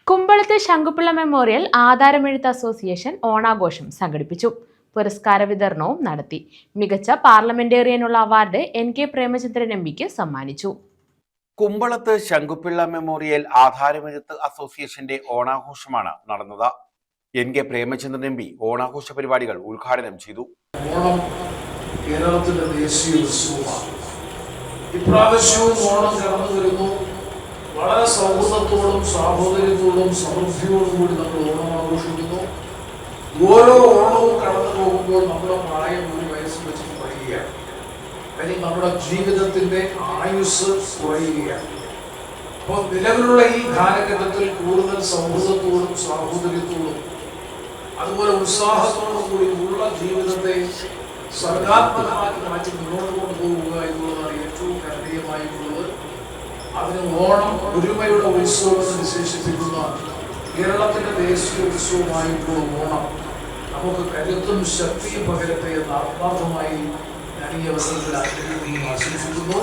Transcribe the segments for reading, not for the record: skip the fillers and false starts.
കുമ്പളത്തെ Shankupillai memorial ആധാരമെഴുത്ത് association ഓണാഘോഷം സംഘടിപ്പിച്ചു. പുരസ്കാര വിതരണവും നടത്തി. മികച്ച പാർലമെന്റേറിയനുള്ള അവാർഡ് NK പ്രേമചന്ദ്രൻ MPക്ക് സമ്മാനിച്ചു. കുമ്പളത്ത് ശങ്കുപിള്ള മെമ്മോറിയൽ ആധാരമെഴുത്ത് അസോസിയേഷന്റെ ഓണാഘോഷമാണ് നടന്നത്. NK പ്രേമചന്ദ്രൻ MP ഓണാഘോഷ പരിപാടികൾ ഉദ്ഘാടനം ചെയ്തു. ഓണം കേരളത്തിന്റെ ദേശീയ ഉത്സവമാണ്. ഇപ്രാവശ്യവും ഓണം കടന്നു വരുന്നു. വളരെ സൗഹൃദത്തോടും സാഹോദര്യത്തോടും സമൃദ്ധിയോടും കൂടി നമ്മൾ ഓണം ആഘോഷിക്കുന്നു. ഓരോ ഓണവും കടന്നു പോകുമ്പോൾ നമ്മുടെ പ്രായം ഒരു വയസ്സ് വെച്ച് കുറയുകയാണ്. അല്ലെങ്കിൽ നമ്മുടെ ജീവിതത്തിന്റെ ആയുസ് കുറയുകയാണ്. അപ്പോൾ നിലവിലുള്ള ഈ കാലഘട്ടത്തിൽ കൂടുതൽ സൗഹൃദത്തോടും സാഹോദര്യത്തോടും അതുപോലെ ഉത്സാഹത്തോടും കൂടി ഉള്ള ജീവിതത്തെ സർഗാത്മകമാക്കി മാറ്റി മുന്നോട്ട് കൊണ്ടുപോകുക എന്നുള്ളതാണ് ഏറ്റവും കരണീയമായിട്ടുള്ളത്. അതിന് ഓണം ഒരുമയുടെ ഉത്സവം എന്ന് വിശേഷിപ്പിക്കുന്ന കേരളത്തിന്റെ ദേശീയ ഉത്സവമായിട്ടുള്ള ഓണം നമുക്ക് കരുത്തും ശക്തിയും പകരട്ടെ എന്ന് ആത്മാർത്ഥമായി ഞാൻ ഈ അവസരത്തിൽ ആശംസിക്കുന്നു.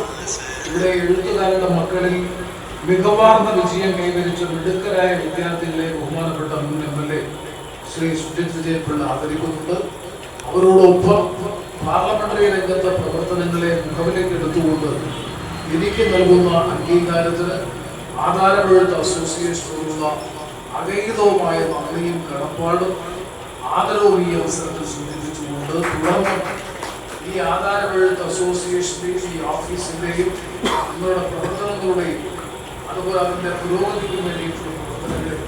ഇവിടെ എഴുത്തുകാരുടെ മക്കളിൽ മികവാർന്ന വിജയം കൈവരിച്ച മിടുക്കരായ വിദ്യാർത്ഥികളെ ബഹുമാനപ്പെട്ട മുൻ MLA ശ്രീ സുജിത് വിജയപിള്ള ആദരിക്കുന്നുണ്ട്. അവരോടൊപ്പം പാർലമെന്ററി രംഗത്തെ പ്രവർത്തനങ്ങളെ മുഖവിലേക്ക് എടുത്തുകൊണ്ട് എനിക്ക് നൽകുന്ന അംഗീകാരത്തിന് ആധാരമെഴുത്ത് അസോസിയേഷനോടുള്ള അഗൈതവുമായ നന്ദിയും കടപ്പാടും ആദരവും ഈ അവസരത്തിൽ സൂചിപ്പിച്ചുകൊണ്ട് തുടർന്ന് ഈ ആധാരമെഴുത്ത് അസോസിയേഷന്റെയും ഈ ഓഫീസിന്റെയും നിങ്ങളുടെ പ്രവർത്തനങ്ങളുടെയും അതുപോലെ അതിന്റെ പുരോഗതിക്ക് വേണ്ടിയിട്ടുള്ള പ്രവർത്തനങ്ങളിൽ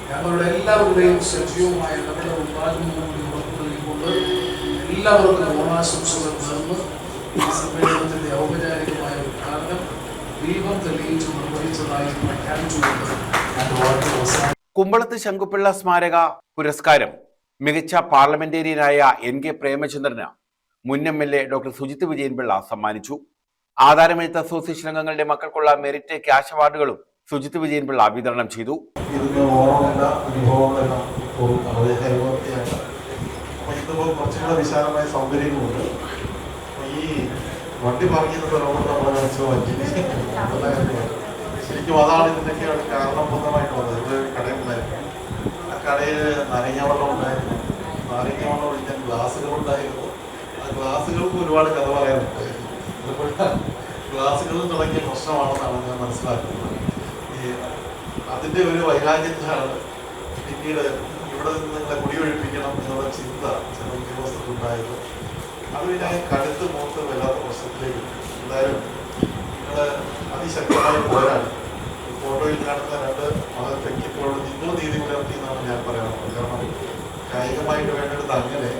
ഞങ്ങളുടെ എല്ലാവരുടെയും സജീവമായ നമ്മുടെ ഉദ്ഘാടനത്തോടുകൂടി ഉറപ്പു നൽകിക്കൊണ്ട് എല്ലാവർക്കും ഓണാശംസകൾ നേർന്ന് ഈ സമ്മേളനത്തിന്റെ ഔപചാരികമായ ഉദ്ഘാടനം ദീപം തെളിയിച്ച് നിർവഹിച്ചതായി പ്രഖ്യാപിച്ചുകൊണ്ട് കുമ്പളത്ത് ശങ്കുപിള്ള സ്മാരക പുരസ്കാരം മികച്ച പാർലമെന്റേറിയനായ NK പ്രേമചന്ദ്രന് മുൻ MLA ഡോക്ടർ സുജിത് വിജയൻപിള്ള സമ്മാനിച്ചു. ആധാരമെഴുത്ത് അസോസിയേഷൻ അംഗങ്ങളുടെ മക്കൾക്കുള്ള മെറിറ്റ് ക്യാഷ് അവാർഡുകളും സുജിത് വിജയൻപിള്ള വിതരണം ചെയ്തു. കുറച്ചുകൂടെ വിശാലമായ സൗകര്യങ്ങളുണ്ട്. ഈ വണ്ടി പറയുന്നത് ശരിക്കും അതാണ് ഇതിൻ്റെയൊക്കെ കാരണബദ്ധമായിട്ട് വന്നത്. ഇവിടെ ഒരു കടയുണ്ടായിരുന്നു. ആ കടയിൽ നാരങ്ങാവെള്ളം ഉണ്ടായിരുന്നു. നാരങ്ങാവെള്ളം ഒഴിക്കാൻ ഗ്ലാസ്സുകളുണ്ടായിരുന്നു. ആ ഗ്ലാസ്സുകൾക്ക് ഒരുപാട് കഥ പറയാനുണ്ടായിരുന്നു. അതുപോലെ ഗ്ലാസ്സുകളിൽ തുടങ്ങിയ പ്രശ്നമാണെന്നാണ് ഞാൻ മനസ്സിലാക്കുന്നത്. അതിൻ്റെ ഒരു വൈകാര്യത്തിലാണ് പിന്നീട് ഇവിടെ നിന്ന് നിങ്ങളെ കുടിയൊഴിപ്പിക്കണം എന്നുള്ള ചിന്ത ചില ഉദ്യോഗസ്ഥർക്കുണ്ടായത്. അത് പിന്നെ കടുത്ത് മൂത്ത് വല്ലാത്ത പ്രശ്നത്തിലേക്ക് എന്തായാലും നിങ്ങൾ അതിശക്തമായി പോരാടി. ഫോട്ടോയിൽ കാണുന്ന രണ്ട് മകൾ വ്യക്തികളോട് നിങ്ങൾ നീതി പുലർത്തി എന്നാണ് ഞാൻ പറയാനുള്ളത്. കാരണം കായികമായിട്ട് വേണ്ടത് അങ്ങനെ,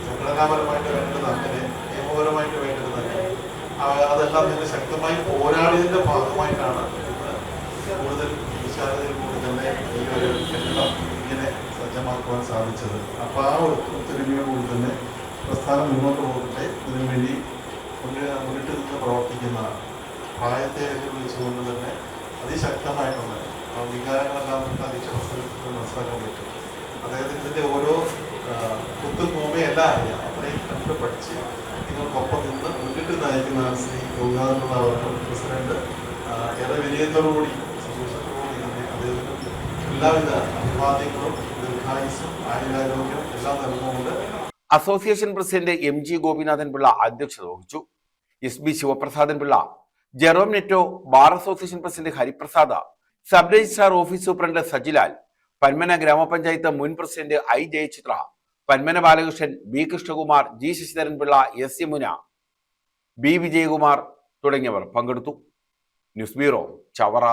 സംഘടനാപരമായിട്ട് വേണ്ടത് അങ്ങനെ, നിയമപരമായിട്ട് വേണ്ടത് അങ്ങനെ, അതെല്ലാം നിങ്ങൾ ശക്തമായി പോരാടിയതിൻ്റെ ഭാഗമായിട്ടാണ് ഇന്ന് കൂടുതൽ വിശാലതയിൽ കൂടി തന്നെ ഈ ഒരു കെട്ടിടം ഇങ്ങനെ സജ്ജമാക്കുവാൻ സാധിച്ചത്. അപ്പോൾ ആ ഒരു ഒത്തൊരുമയോടുകൂടി തന്നെ പ്രസ്ഥാനം മുന്നോട്ട് പോകട്ടെ. ഇതിനുവേണ്ടി മുന്നിട്ട് നിന്ന് പ്രവർത്തിക്കുന്ന പ്രായത്തെ വെച്ചുകൊണ്ട് തന്നെ അതിശക്തമായിട്ടുള്ള വികാരങ്ങളെല്ലാം നമുക്ക് അതിശക്തത്തിൽ മനസ്സിലാക്കാൻ പറ്റും. അദ്ദേഹത്തിൻ്റെ ഓരോ കുത്തും നോമയല്ല അറിയാം. അത്രയും കണ്ട് പഠിച്ച് നിങ്ങൾക്കൊപ്പം നിന്ന് മുന്നിട്ട് നയിക്കുന്ന ശ്രീ ഗംഗാധരനുള്ള അവരുടെ പ്രസിഡന്റ് ഏറെ വിനയത്തോടുകൂടി സന്തോഷത്തോടുകൂടി തന്നെ അദ്ദേഹത്തിന് എല്ലാവിധ അഭിവാദ്യങ്ങളും ദീർഘായുസ്സും ആയുരാരോഗ്യം എല്ലാം നൽകുന്നുണ്ട്. Association president MG Gopinathan Pillai അധ്യക്ഷത വഹിച്ചു. SB Sivaprasadan Pillai, Jerome Netto, bar association president Hariprasad, sub registrar office superintendent Sajilal, Panmana ഗ്രാമപഞ്ചായത്ത് മുൻ president I Jayachithra, Panmana Balakrishnan, B Krishnakumar, G Sasidharan Pillai, S Yamuna, B Vijayakumar തുടങ്ങിയവർ പങ്കെടുത്തു. News bureau, Chavara.